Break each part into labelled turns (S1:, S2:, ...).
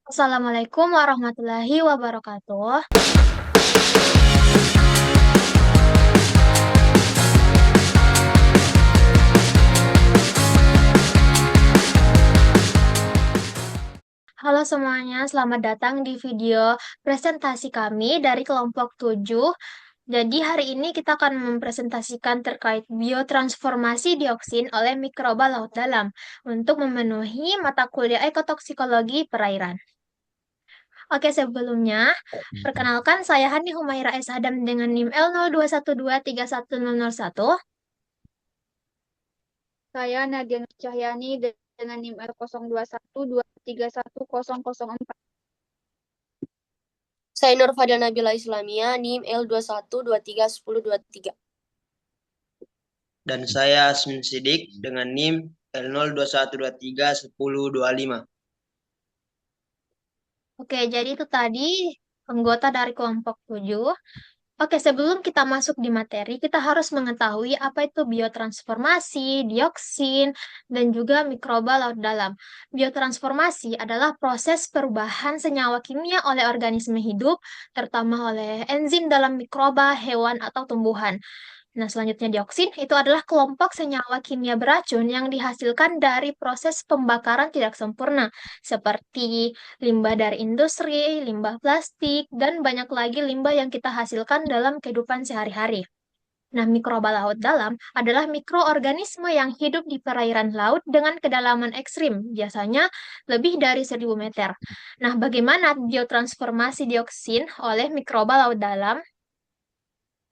S1: Assalamualaikum warahmatullahi wabarakatuh. Halo semuanya, selamat datang di video presentasi kami dari kelompok 7. Jadi hari ini kita akan mempresentasikan terkait biotransformasi dioksin oleh mikroba laut dalam untuk memenuhi mata kuliah ekotoksikologi perairan. Oke, sebelumnya, perkenalkan saya Hani Humaira S. Adam dengan NIM L02123131.
S2: Saya Nadia Nur Cahyani dengan NIM R021231231004.
S3: Saya Nur Fadil Nabila Islamia, NIM L21231023.
S4: Dan saya Asmin Sidik dengan NIM L021231025.
S1: Oke, jadi itu tadi anggota dari kelompok 7. Oke, sebelum kita masuk di materi, kita harus mengetahui apa itu biotransformasi, dioksin, dan juga mikroba laut dalam. Biotransformasi adalah proses perubahan senyawa kimia oleh organisme hidup, terutama oleh enzim dalam mikroba, hewan, atau tumbuhan. Nah, selanjutnya dioksin itu adalah kelompok senyawa kimia beracun yang dihasilkan dari proses pembakaran tidak sempurna, seperti limbah dari industri, limbah plastik, dan banyak lagi limbah yang kita hasilkan dalam kehidupan sehari-hari. Nah, mikroba laut dalam adalah mikroorganisme yang hidup di perairan laut dengan kedalaman ekstrim, biasanya lebih dari 1000 meter. Nah, bagaimana biotransformasi dioksin oleh mikroba laut dalam?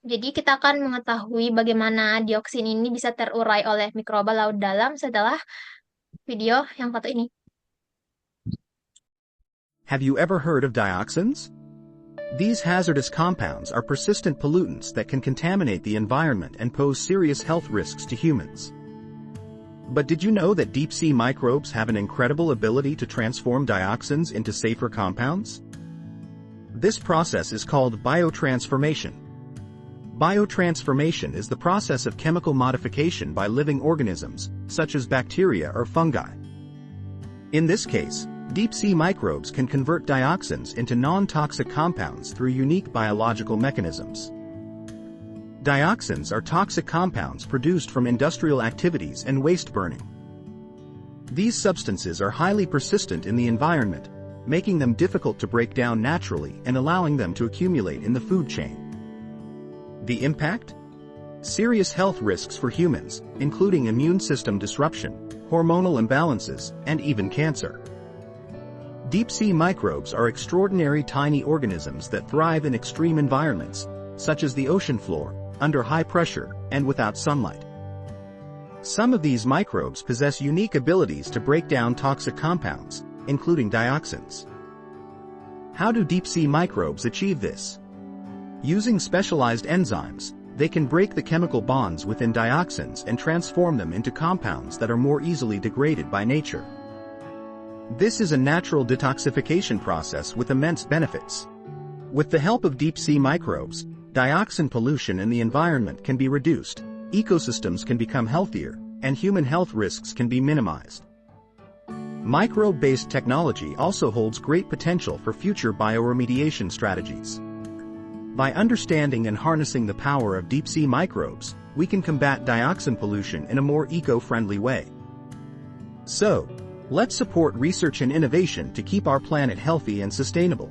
S1: Jadi kita akan mengetahui bagaimana dioksin ini bisa terurai oleh mikroba laut dalam setelah video yang satu ini.
S5: Have you ever heard of dioxins? These hazardous compounds are persistent pollutants that can contaminate the environment and pose serious health risks to humans. But did you know that deep-sea microbes have an incredible ability to transform dioxins into safer compounds? This process is called biotransformation. Biotransformation is the process of chemical modification by living organisms, such as bacteria or fungi. In this case, deep-sea microbes can convert dioxins into non-toxic compounds through unique biological mechanisms. Dioxins are toxic compounds produced from industrial activities and waste burning. These substances are highly persistent in the environment, making them difficult to break down naturally and allowing them to accumulate in the food chain. The impact? Serious health risks for humans, including immune system disruption, hormonal imbalances, and even cancer. Deep-sea microbes are extraordinary tiny organisms that thrive in extreme environments, such as the ocean floor, under high pressure, and without sunlight. Some of these microbes possess unique abilities to break down toxic compounds, including dioxins. How do deep-sea microbes achieve this? Using specialized enzymes, they can break the chemical bonds within dioxins and transform them into compounds that are more easily degraded by nature. This is a natural detoxification process with immense benefits. With the help of deep-sea microbes, dioxin pollution in the environment can be reduced, ecosystems can become healthier, and human health risks can be minimized. Microbe-based technology also holds great potential for future bioremediation strategies. By understanding and harnessing the power of deep-sea microbes, we can combat dioxin pollution in a more eco-friendly way. So, let's support research and innovation to keep our planet healthy and sustainable.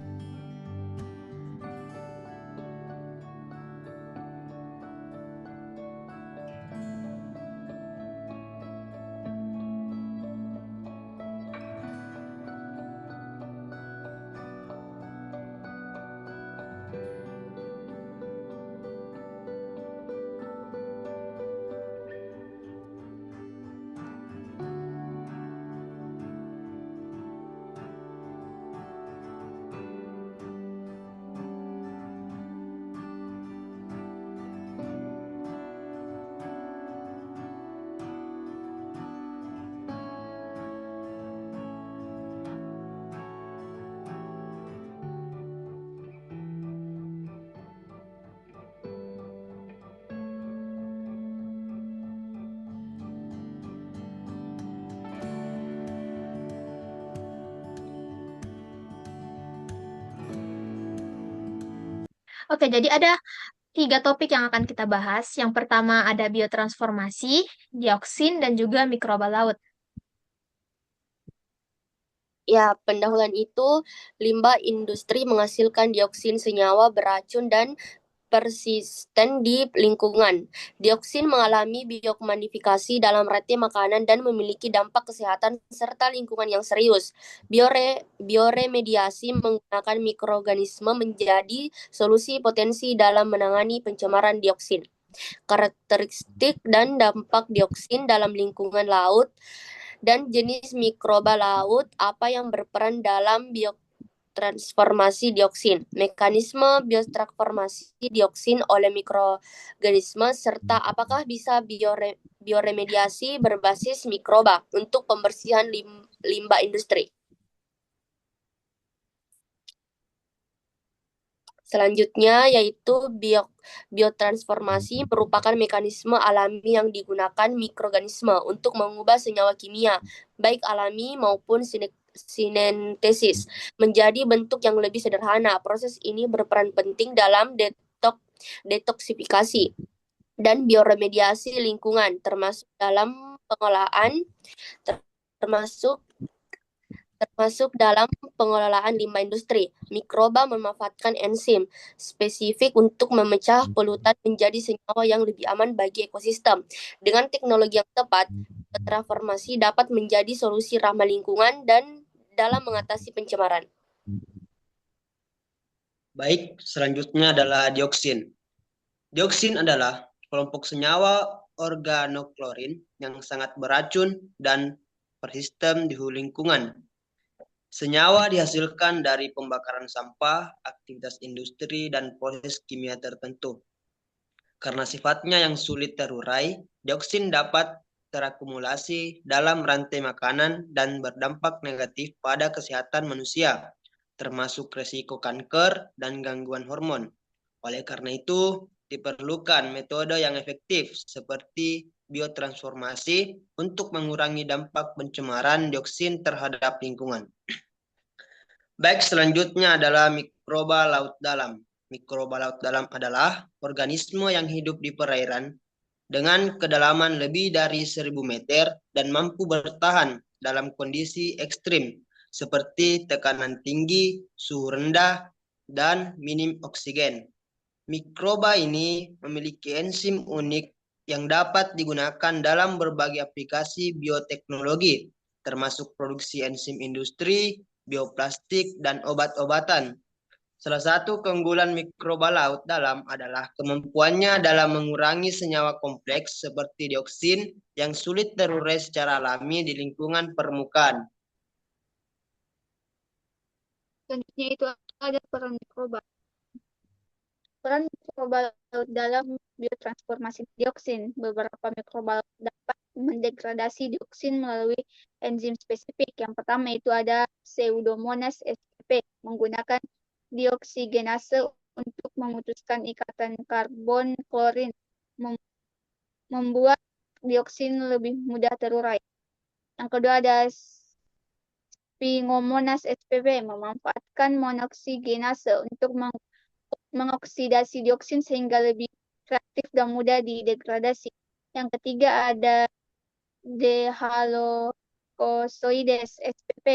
S1: Oke, jadi ada 3 topik yang akan kita bahas. Yang pertama ada biotransformasi, dioksin, dan juga mikroba laut.
S3: Ya, pendahuluan itu, limbah industri menghasilkan dioksin senyawa beracun dan persisten di lingkungan. Dioksin mengalami biomodifikasi dalam rantai makanan dan memiliki dampak kesehatan serta lingkungan yang serius. Bioremediasi menggunakan mikroorganisme menjadi solusi potensi dalam menangani pencemaran dioksin. Karakteristik dan dampak dioksin dalam lingkungan laut dan jenis mikroba laut apa yang berperan dalam biotransformasi dioksin, mekanisme biotransformasi dioksin oleh mikroorganisme, serta apakah bisa bioremediasi berbasis mikroba untuk pembersihan limbah industri. Selanjutnya yaitu biotransformasi merupakan mekanisme alami yang digunakan mikroorganisme untuk mengubah senyawa kimia, baik alami maupun sintesis, menjadi bentuk yang lebih sederhana. Proses ini berperan penting dalam detoksifikasi dan bioremediasi lingkungan, termasuk dalam pengolahan, termasuk termasuk dalam pengelolaan limbah industri. Mikroba memanfaatkan enzim spesifik untuk memecah polutan menjadi senyawa yang lebih aman bagi ekosistem. Dengan teknologi yang tepat, transformasi dapat menjadi solusi ramah lingkungan dan dalam mengatasi pencemaran.
S4: Baik, selanjutnya adalah dioksin. Dioksin adalah kelompok senyawa organoklorin yang sangat beracun dan persisten di lingkungan. Senyawa dihasilkan dari pembakaran sampah, aktivitas industri, dan proses kimia tertentu. Karena sifatnya yang sulit terurai, dioksin dapat terakumulasi dalam rantai makanan dan berdampak negatif pada kesehatan manusia, termasuk risiko kanker dan gangguan hormon. Oleh karena itu, diperlukan metode yang efektif seperti biotransformasi untuk mengurangi dampak pencemaran dioksin terhadap lingkungan. Baik, selanjutnya adalah mikroba laut dalam. Mikroba laut dalam adalah organisme yang hidup di perairan dengan kedalaman lebih dari 1000 meter dan mampu bertahan dalam kondisi ekstrim seperti tekanan tinggi, suhu rendah, dan minim oksigen. Mikroba ini memiliki enzim unik yang dapat digunakan dalam berbagai aplikasi bioteknologi, termasuk produksi enzim industri, bioplastik, dan obat-obatan. Salah satu keunggulan mikroba laut dalam adalah kemampuannya dalam mengurangi senyawa kompleks seperti dioksin yang sulit terurai secara alami di lingkungan permukaan.
S2: Selanjutnya itu ada peran mikroba. Peran mikroba laut dalam biotransformasi dioksin. Beberapa mikroba laut dapat mendegradasi dioksin melalui enzim spesifik. Yang pertama itu ada Pseudomonas spp menggunakan dioksigenase untuk memutuskan ikatan karbon klorin, membuat dioksin lebih mudah terurai. Yang kedua ada Spingomonas spp memanfaatkan monoksigenase untuk mengoksidasi dioksin sehingga lebih reaktif dan mudah didegradasi. Yang ketiga ada Dehalokosoides spp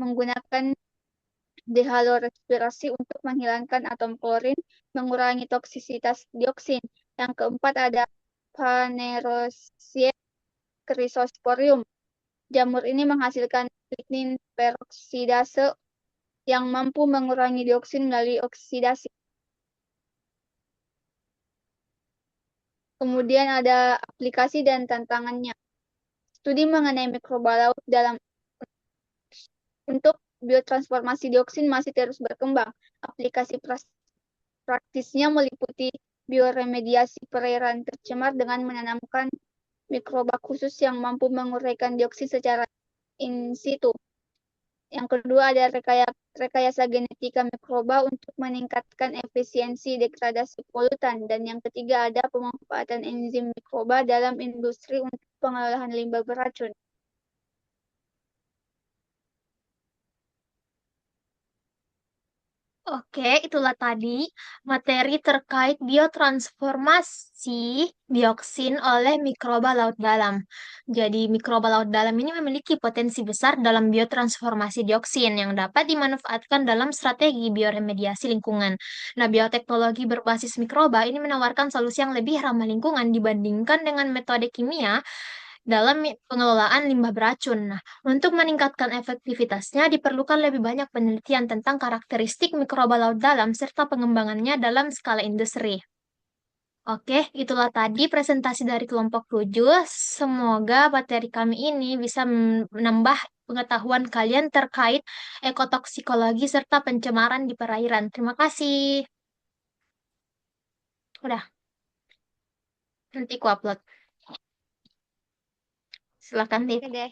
S2: menggunakan dehalorespirasi untuk menghilangkan atom klorin, mengurangi toksisitas dioksin. Yang keempat ada Phanerosia chrysosporium. Jamur ini menghasilkan lignin peroksidase yang mampu mengurangi dioksin melalui oksidasi. Kemudian ada aplikasi dan tantangannya. Studi mengenai mikroba laut dalam untuk biotransformasi dioksin masih terus berkembang. Aplikasi praktisnya meliputi bioremediasi perairan tercemar dengan menanamkan mikroba khusus yang mampu menguraikan dioksin secara in situ. Yang kedua ada rekayasa genetika mikroba untuk meningkatkan efisiensi degradasi polutan. Dan yang ketiga ada pemanfaatan enzim mikroba dalam industri untuk pengolahan limbah beracun.
S1: Oke, itulah tadi materi terkait biotransformasi dioksin oleh mikroba laut dalam. Jadi, mikroba laut dalam ini memiliki potensi besar dalam biotransformasi dioksin yang dapat dimanfaatkan dalam strategi bioremediasi lingkungan. Nah, bioteknologi berbasis mikroba ini menawarkan solusi yang lebih ramah lingkungan dibandingkan dengan metode kimia dalam pengelolaan limbah beracun. Nah, untuk meningkatkan efektivitasnya, diperlukan lebih banyak penelitian tentang karakteristik mikroba laut dalam serta pengembangannya dalam skala industri. Oke, itulah tadi presentasi dari kelompok 7. Semoga materi kami ini bisa menambah pengetahuan kalian terkait ekotoksikologi serta pencemaran di perairan. Terima kasih. Udah, nanti ku upload. Silakan, Tip.
S2: Oke deh.